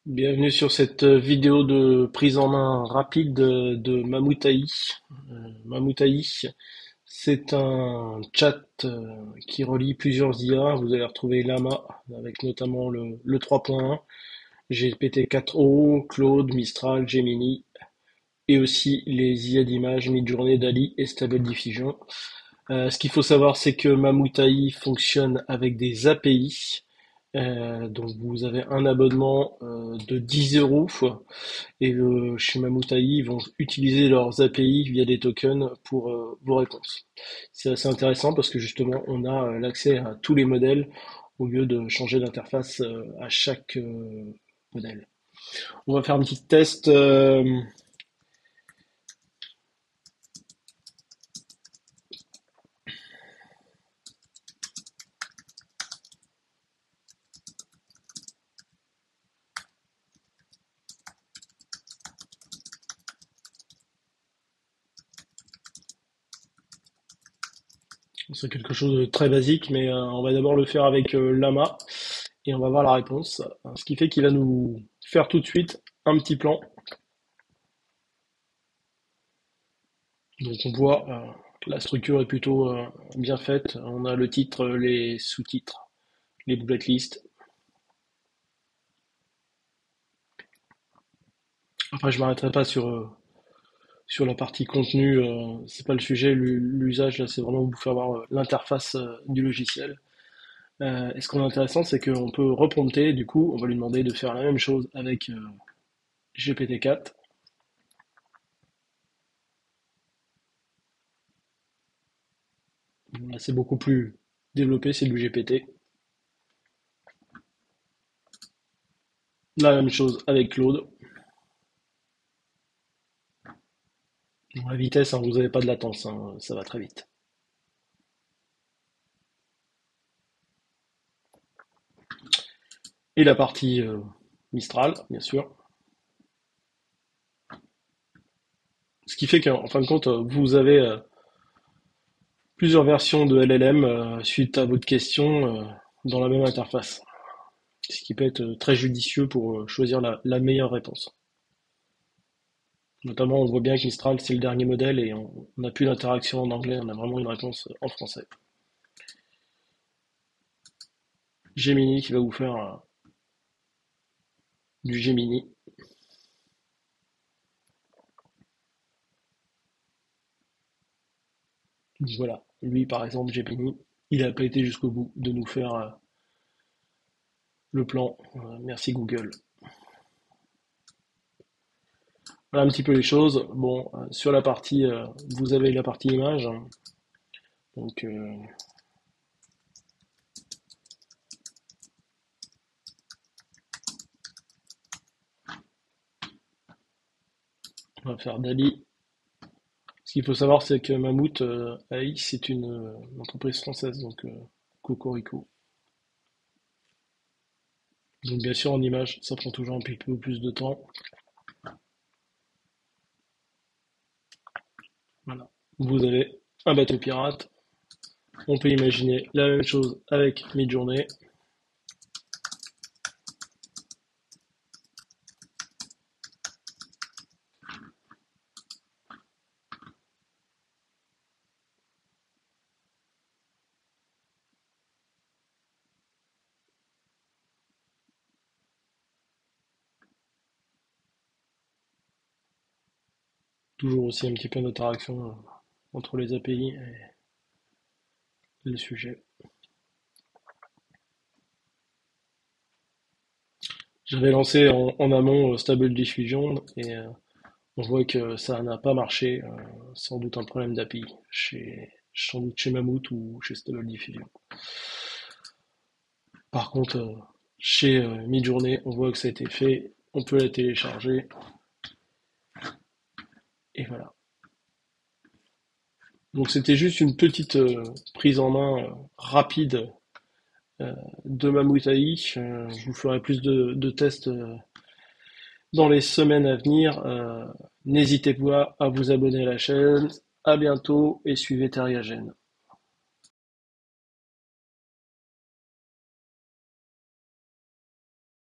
Bienvenue sur cette vidéo de prise en main rapide de Mammouth AI. Mammouth AI, c'est un chat qui relie plusieurs IA. Vous allez retrouver Llama avec notamment le 3.1, GPT-4o, Claude, Mistral, Gemini et aussi les IA d'images Midjourney, DALL-E et Stable Diffusion. Ce qu'il faut savoir, c'est que Mammouth AI fonctionne avec des API. Donc vous avez un abonnement de 10 euros et chez Mamoutai, ils vont utiliser leurs API via des tokens pour vos réponses. C'est assez intéressant parce que justement on a l'accès à tous les modèles au lieu de changer d'interface à chaque modèle. On va faire un petit test. C'est quelque chose de très basique, mais on va d'abord le faire avec Lama et on va voir la réponse. Ce qui fait qu'il va nous faire tout de suite un petit plan. Donc on voit que la structure est plutôt bien faite. On a le titre, les sous-titres, les bullet lists. Après, je m'arrêterai pas sur la partie contenu. C'est pas le sujet. L'usage là, c'est vraiment vous faire voir l'interface du logiciel. Et ce qu'on est intéressant, c'est qu'on peut reprompter. Du coup, on va lui demander de faire la même chose avec GPT-4. Là, c'est beaucoup plus développé. C'est du GPT. La même chose avec Claude. Bon, la vitesse, hein, vous n'avez pas de latence, hein, ça va très vite. Et la partie Mistral, bien sûr. Ce qui fait qu'en fin de compte, vous avez plusieurs versions de LLM suite à votre question dans la même interface. Ce qui peut être très judicieux pour choisir la meilleure réponse. Notamment, on voit bien que Mistral, c'est le dernier modèle et on n'a plus d'interaction en anglais, on a vraiment une réponse en français. Gemini qui va vous faire du Gemini. Donc voilà, lui par exemple, Gemini, il n'a pas été jusqu'au bout de nous faire le plan. Merci Google. Voilà un petit peu les choses. Bon, sur la partie, vous avez la partie image. Donc, on va faire Dali. Ce qu'il faut savoir, c'est que Mammouth AI, c'est une entreprise française, donc Cocorico. Donc, bien sûr, en image, ça prend toujours un petit peu plus de temps. Voilà. Vous avez un bateau pirate. On peut imaginer la même chose avec Midjourney. Toujours aussi un petit peu d'interaction entre les API et le sujet. J'avais lancé en amont Stable Diffusion et on voit que ça n'a pas marché. Sans doute un problème d'API sans doute chez Mammouth ou chez Stable Diffusion. Par contre, chez Midjourney, on voit que ça a été fait. On peut la télécharger. Et voilà. Donc c'était juste une petite prise en main rapide de Mammouth AI. Je vous ferai plus de tests dans les semaines à venir. N'hésitez pas à vous abonner à la chaîne. À bientôt et suivez Terriagène.